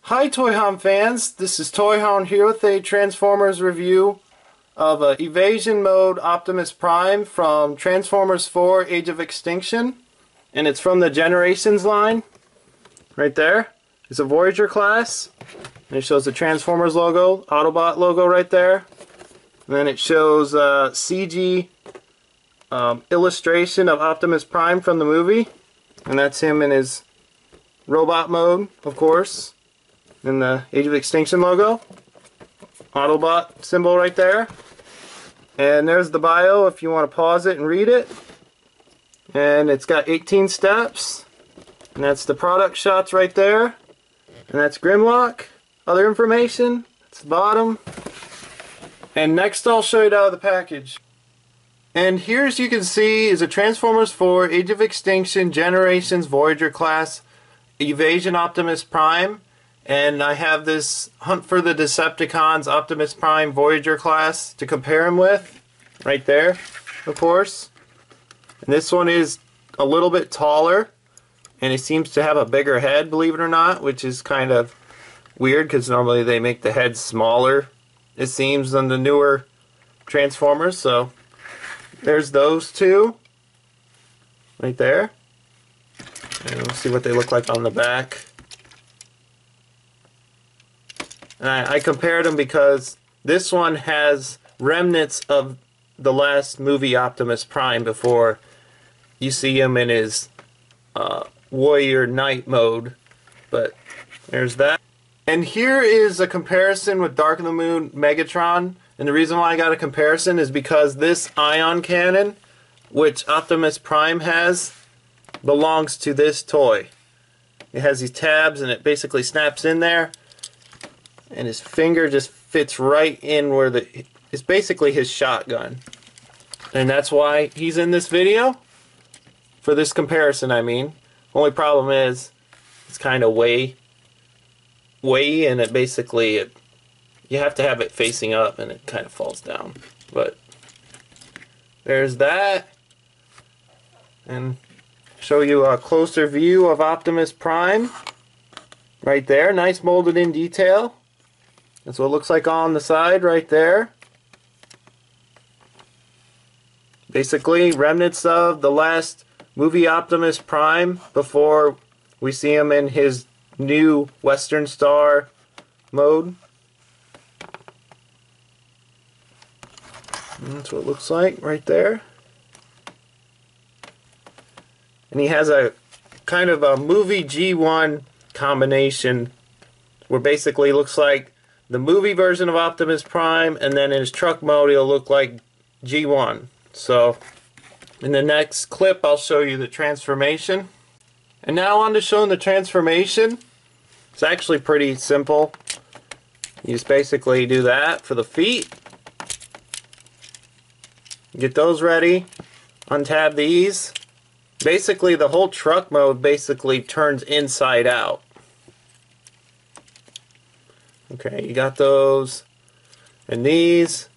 Hi ToyHound fans, this is ToyHound here with a Transformers review of Evasion mode Optimus Prime from Transformers 4 Age of Extinction, and it's from the Generations line right there. It's a Voyager class, and it shows the Transformers logo, Autobot logo right there, and then it shows CG illustration of Optimus Prime from the movie, and that's him in his robot mode, of course. And the Age of Extinction logo, Autobot symbol right there, and there's the bio if you want to pause it and read it. And it's got 18 steps, and that's the product shots right there, and that's Grimlock. Other information, it's the bottom. And next I'll show you out of the package. And here, as you can see, is a Transformers 4 Age of Extinction Generations Voyager class Evasion Optimus Prime. And I have this Hunt for the Decepticons Optimus Prime Voyager class to compare him with, right there, of course. And this one is a little bit taller, and he seems to have a bigger head, believe it or not, which is kind of weird because normally they make the head smaller, it seems, than the newer Transformers. So there's those two, right there. And we'll see what they look like on the back. And I compared them because this one has remnants of the last movie Optimus Prime before you see him in his warrior knight mode. But there's that. And here is a comparison with Dark of the Moon Megatron. And the reason why I got a comparison is because this ion cannon, which Optimus Prime has, belongs to this toy. It has these tabs and it basically snaps in there. And his finger just fits right in where it's basically his shotgun. And that's why he's in this video. For this comparison, I mean. Only problem is, it's kind of way, and it basically, you have to have it facing up and it kind of falls down. But, there's that. And show you a closer view of Optimus Prime. Right there, nice molded in detail. That's what it looks like on the side right there. Basically, remnants of the last movie Optimus Prime before we see him in his new Western Star mode. And that's what it looks like right there. And he has a kind of a movie G1 combination where basically it looks like the movie version of Optimus Prime, and then in his truck mode he'll look like G1. So in the next clip I'll show you the transformation. And now on to showing the transformation. It's actually pretty simple. You just basically do that for the feet. Get those ready. Untab these. Basically the whole truck mode basically turns inside out. Okay, you got those, and these.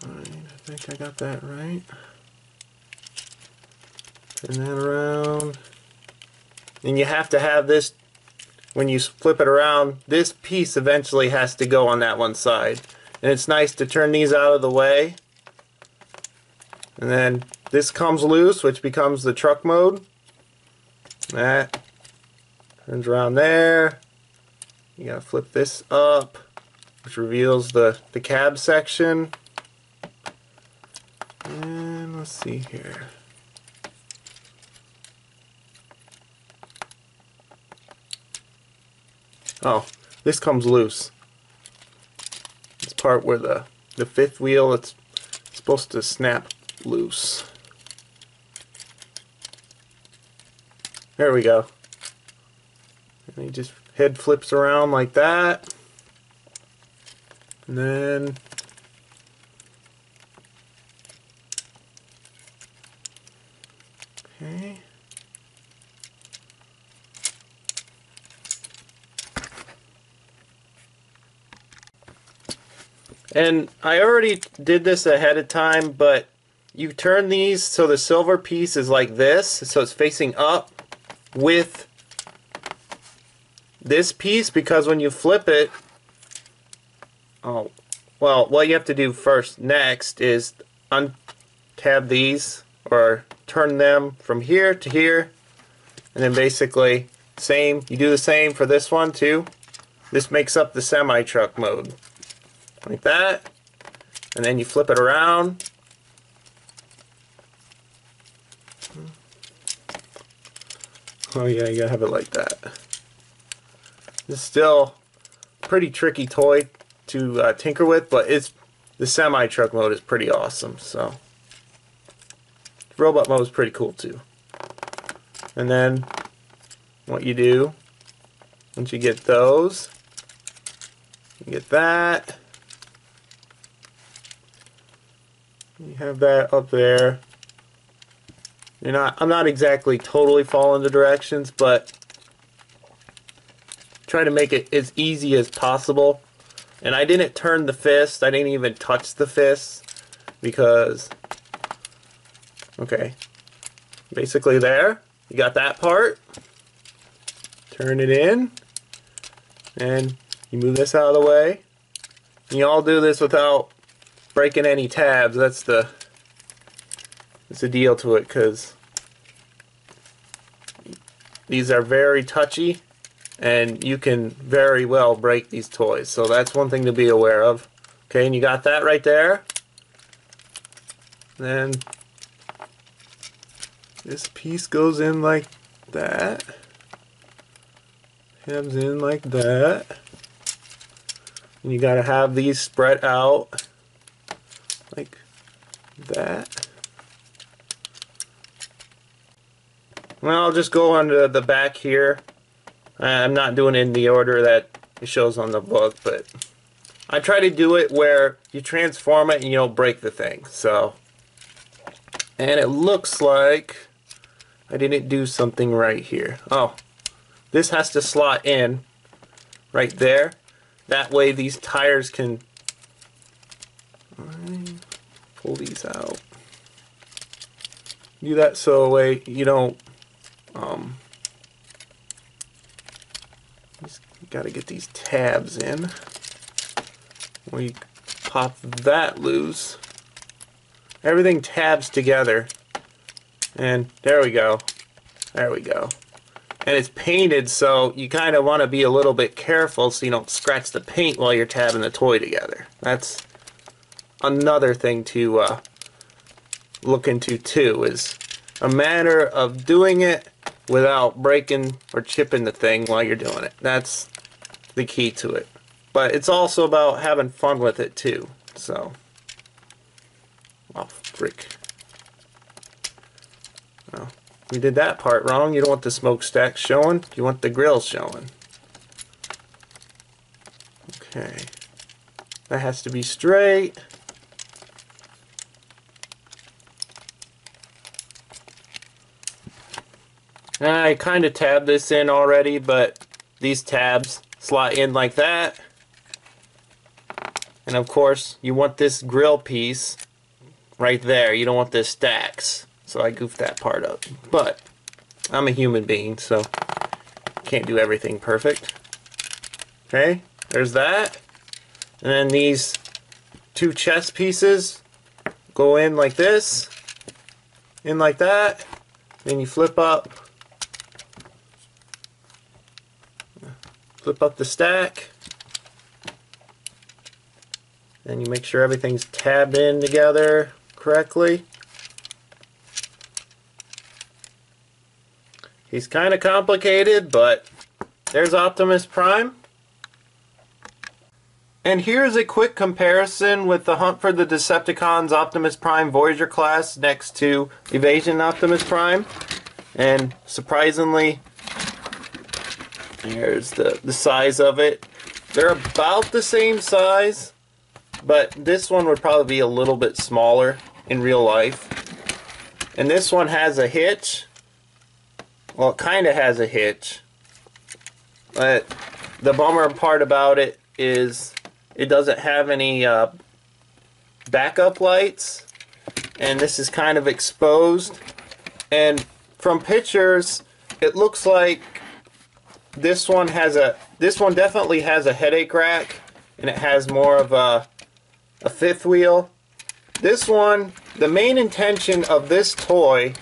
Alright, I think I got that right. Turn that around. And you have to have this, when you flip it around, this piece eventually has to go on that one side. And it's nice to turn these out of the way. And then this comes loose, which becomes the truck mode. That turns around there. You gotta flip this up, which reveals the cab section. And let's see here. Oh, this comes loose. This part where the fifth wheel, it's supposed to snap loose. There we go. And he just head flips around like that, and then okay. And I already did this ahead of time, but you turn these so the silver piece is like this, so it's facing up with this piece, because when you flip it, oh, well, what you have to do next is untab these, or turn them from here to here, and then basically you do the same for this one too. This makes up the semi-truck mode, like that, and then you flip it around. Oh yeah, you gotta have it like that. This is still a pretty tricky toy to tinker with, but the semi-truck mode is pretty awesome. So robot mode is pretty cool too. And then what you do, once you get those, you get that, you have that up there. I'm not exactly totally following the directions, but try to make it as easy as possible. And I didn't turn the fist, I didn't even touch the fist, because, okay, basically there, you got that part, turn it in, and you move this out of the way. And you all do this without breaking any tabs. That's the deal to it, because these are very touchy and you can very well break these toys, so that's one thing to be aware of. Okay, and you got that right there. Then this piece goes in like that, comes in like that, and you gotta have these spread out like that. Well, I'll just go onto the back here. I'm not doing it in the order that it shows on the book, but I try to do it where you transform it and you don't break the thing. So, and it looks like I didn't do something right here. Oh, this has to slot in right there. That way these tires can pull these out. Do that so way you don't got to get these tabs in. We pop that loose. Everything tabs together. And there we go. There we go. And it's painted, so you kind of want to be a little bit careful so you don't scratch the paint while you're tabbing the toy together. That's another thing to look into too, is a matter of doing it without breaking or chipping the thing while you're doing it. That's the key to it. But it's also about having fun with it too. So, oh frick. Oh, we did that part wrong. You don't want the smokestack showing. You want the grill showing. Okay. That has to be straight. I kind of tabbed this in already, but these tabs slot in like that. And of course, you want this grill piece right there. You don't want this stacks. So I goofed that part up. But I'm a human being, so can't do everything perfect. Okay, there's that. And then these two chest pieces go in like this, in like that. Then you flip up the stack, and you make sure everything's tabbed in together correctly. He's kind of complicated, but there's Optimus Prime. And here's a quick comparison with the Hunt for the Decepticons Optimus Prime Voyager class next to Evasion Optimus Prime. And surprisingly, here's the size of it. They're about the same size, but this one would probably be a little bit smaller in real life. And this one has a hitch. Well, it kind of has a hitch, but the bummer part about it is it doesn't have any backup lights, and this is kind of exposed. And from pictures, it looks like this one definitely has a headache rack, and it has more of a fifth wheel. This one, the main intention of this toy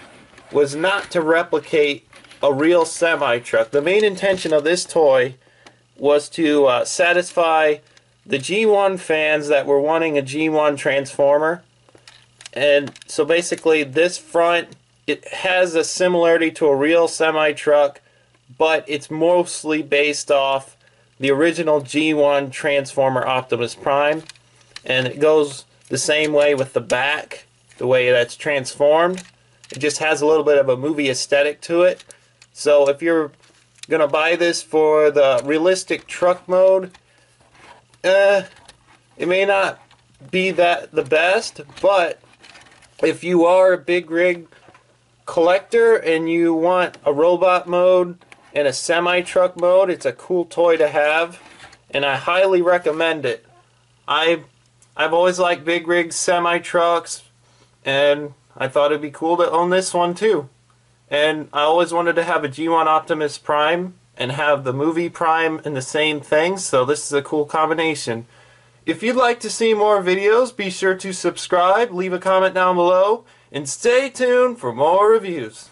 was not to replicate a real semi-truck. The main intention of this toy was to satisfy the G1 fans that were wanting a G1 Transformer. And so basically this front, it has a similarity to a real semi-truck, but it's mostly based off the original G1 Transformer Optimus Prime. And it goes the same way with the back, the way that's transformed. It just has a little bit of a movie aesthetic to it. So if you're going to buy this for the realistic truck mode, it may not be the best, but if you are a big rig collector and you want a robot mode and a semi-truck mode, it's a cool toy to have, and I highly recommend it. I've always liked big rig semi-trucks, and I thought it'd be cool to own this one too. And I always wanted to have a G1 Optimus Prime and have the movie Prime in the same thing, so this is a cool combination. If you'd like to see more videos, be sure to subscribe, leave a comment down below, and stay tuned for more reviews.